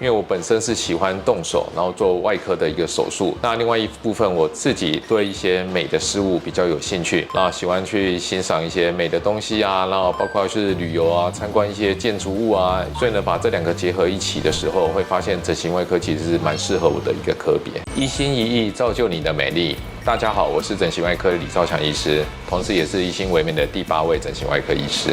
因为我本身是喜欢动手，然后做外科的一个手术。那另外一部分我自己对一些美的事物比较有兴趣，那喜欢去欣赏一些美的东西啊，然后包括是旅游啊，参观一些建筑物啊。所以呢，把这两个结合一起的时候，会发现整形外科其实是蛮适合我的一个科别。一心一意造就你的美丽。大家好，我是整形外科李兆强医师，同时也是一心为美的第8位整形外科医师。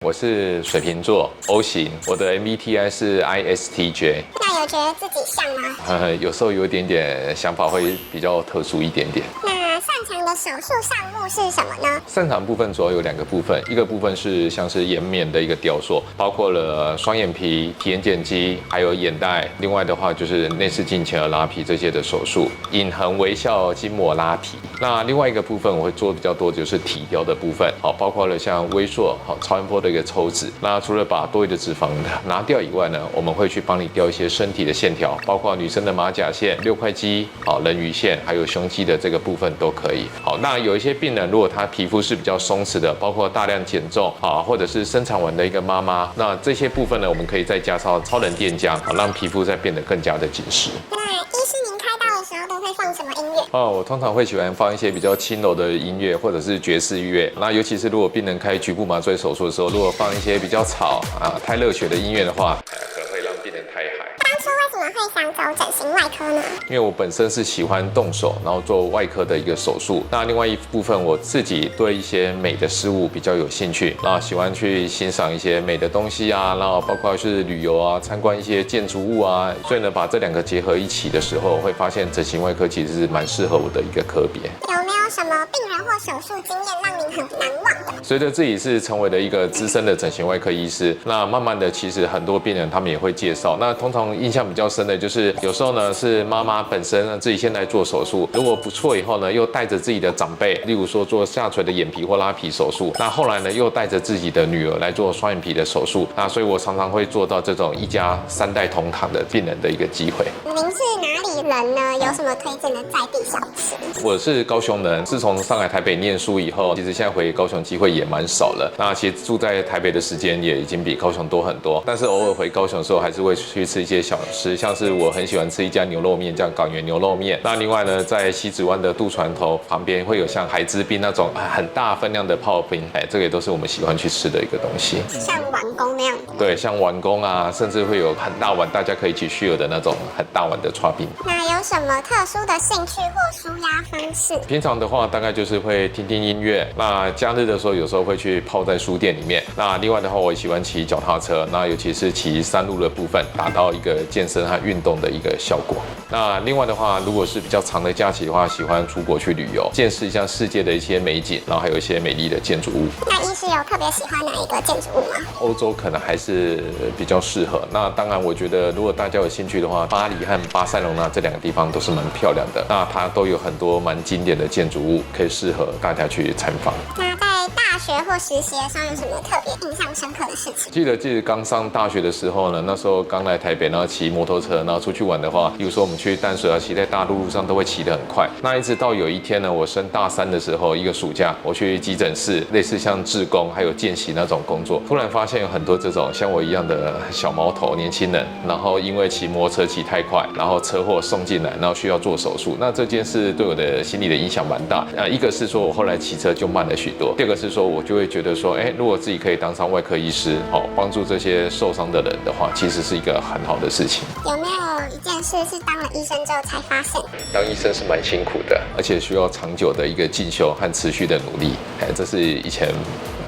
我是水瓶座 O 型，我的 MBTI 是 ISTJ。那有觉得自己像吗？有时候有一点点想法会比较特殊一点点。那擅长的手术项目是什么呢？擅长部分主要有2个部分，一个部分是像是颜面的一个雕塑，包括了双眼皮、提眼睑肌，还有眼袋。另外的话就是内视镜前额拉皮这些的手术，隐横微笑筋膜拉提。那另外一个部分我会做比较多，就是体雕的部分，好，包括了像微塑、好超音波的一个抽脂。那除了把多余的脂肪拿掉以外呢，我们会去帮你雕一些身体的线条，包括女生的马甲线、6块肌、好人鱼线，还有胸肌的这个部分都可以。好，那有一些病人如果他皮肤是比较松弛的，包括大量减重啊，或者是生产完的一个妈妈，那这些部分呢，我们可以再加上超能电浆，好让皮肤再变得更加的紧实。那医师您开刀的时候都会放什么音乐？我通常会喜欢放一些比较轻柔的音乐，或者是爵士乐。那尤其是如果病人开局部麻醉手术的时候，如果放一些比较吵啊、太热血的音乐的话，可能会让病人太嗨。当初为什么会想走整形外科呢？因为我本身是喜欢动手，然后做外科的一个手术。那另外一部分我自己对一些美的事物比较有兴趣，然后喜欢去欣赏一些美的东西啊，然后包括是旅游啊，参观一些建筑物啊。所以呢，把这2个结合一起的时候，会发现整形外科其实是蛮适合我的一个科别。有没有什么病人或手术经验让您很难忘的？随着自己是成为了一个资深的整形外科医师，那慢慢的其实很多病人他们也会介绍。那通常印象比较深的就是有时候呢是妈妈本身自己先来做手术，如果不错以后呢，又带着自己的长辈，例如说做下垂的眼皮或拉皮手术，那后来呢又带着自己的女儿来做双眼皮的手术。那所以我常常会做到这种一家3代同堂的病人的一个机会。您是哪里人呢？有什么推荐的在地小吃？我是高雄人，自从上海、台北念书以后，其实现在回高雄机会也蛮少了。那其实住在台北的时间也已经比高雄多很多，但是偶尔回高雄的时候，还是会去吃一些小吃，像是我很喜欢吃一家牛肉面，叫港源牛肉面。那另外呢，在西子湾的渡船头旁边会有像海之滨那种很大分量的泡冰，这个也都是我们喜欢去吃的一个东西。像完工那样？对，像完工啊，甚至会有很大碗，大家可以一起 share 的那种很大碗的刨冰。那有什么特殊的兴趣或舒压方式？平常的话，大概就是会听听音乐。那假日的时候，有时候会去泡在书店里面。那另外的话，我也喜欢骑脚踏车，那尤其是骑山路的部分，达到一个健身和运动的一个效果。那另外的话，如果是比较长的假期的话，喜欢出国去旅游，见识一下世界的一些美景，然后还有一些美丽的建筑物。那医师有特别喜欢哪一个建筑物吗？欧洲可能还是比较适合。那当然，我觉得如果大家有兴趣的话，巴黎和巴塞隆纳这2个地方都是蛮漂亮的。那它都有很多蛮经典的建筑物，可以适合大家去参访。那在大学或实习的时候有什么特别印象深刻的事情？记得刚上大学的时候呢，那时候刚来台北，然后骑摩托车，然后出去玩的话，比如说我们去淡水啊，骑在大路上都会骑得很快。那一直到有一天呢，我升大3的时候，一个暑假，我去急诊室，类似像志工还有见习那种工作，突然发现有很多这种像我一样的小毛头年轻人，然后因为骑摩托车骑太快，然后车祸送进来，然后需要做手术。那这件事对我的心理的影响蛮大。一个是说我后来骑车就慢了许多，第二个是说我就会觉得说，如果自己可以当上外科医师，帮助这些受伤的人的话，其实是一个很好的事情。有没有一件事是当了医生之后才发现？当医生是蛮辛苦的，而且需要长久的一个进修和持续的努力。这是以前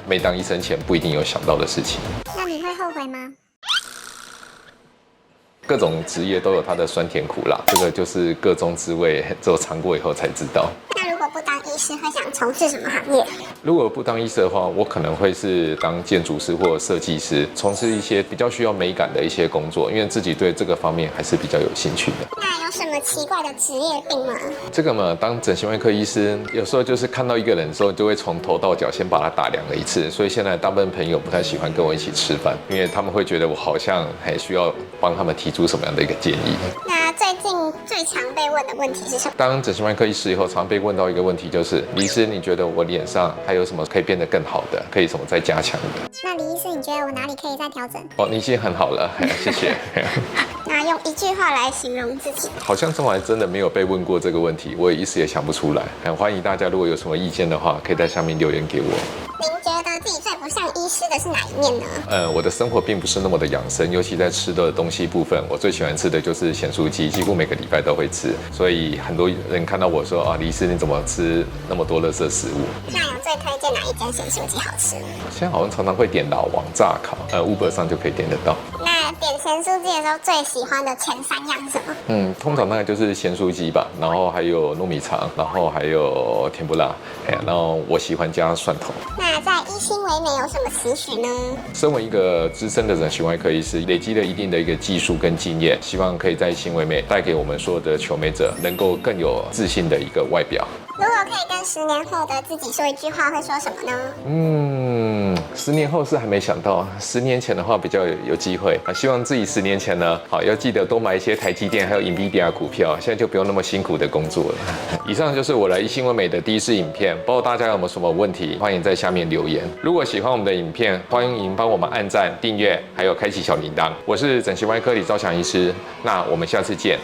没当医生前不一定有想到的事情。那你会后悔吗？各种职业都有它的酸甜苦辣，这个就是各种滋味，只有尝过以后才知道。那如果不当医师，会想从事什么行业？如果不当医师的话，我可能会是当建筑师或者设计师，从事一些比较需要美感的一些工作，因为自己对这个方面还是比较有兴趣的。那有什么奇怪的职业病吗？这个嘛，当整形外科医师，有时候就是看到一个人的时候，就会从头到脚先把他打量了一次，所以现在大部分朋友不太喜欢跟我一起吃饭，因为他们会觉得我好像还需要帮他们提出什么样的一个建议。那最近最常被问的问题是什么？当整形外科医师以后，常被问到一个问题就是，李医师，你觉得我脸上还有什么可以变得更好的，可以什么再加强的？那李医师，你觉得我哪里可以再调整？哦，你已经很好了，谢谢。那用一句话来形容自己？好像从来真的没有被问过这个问题，我也一时也想不出来。很欢迎大家，如果有什么意见的话，可以在下面留言给我。您觉得自己最不像医师的是哪一面呢？我的生活并不是那么的养生，尤其在吃的东西部分，我最喜欢吃的就是咸酥鸡，几乎每个礼拜都会吃。所以很多人看到我说啊，李医师你怎么吃那么多垃圾食物？那有最推荐哪一间咸酥鸡好吃？现在好像常常会点老王炸烤，Uber 上就可以点得到。那点咸酥鸡的时候最喜欢的前3样是什么？通常大概就是咸酥鸡吧，然后还有糯米肠，然后还有甜不辣，然后我喜欢加蒜头。那在医心为美有什么期许呢？身为一个资深的整形外科医师，累积了一定的一个技术跟经验，希望可以在医心为美带给我们所有的求美者能够更有自信的一个外表。如果可以跟10年后的自己说一句话，会说什么呢？10年后是还没想到，10年前的话比较有机会啊。希望自己10年前呢，好要记得多买一些台积电还有 NVIDIA 股票，现在就不用那么辛苦的工作了。以上就是我来医心为美的第一支影片，不知道大家有没有什么问题，欢迎在下面留言。如果喜欢我们的影片，欢迎帮我们按赞、订阅，还有开启小铃铛。我是整形外科李昭祥医师，那我们下次见。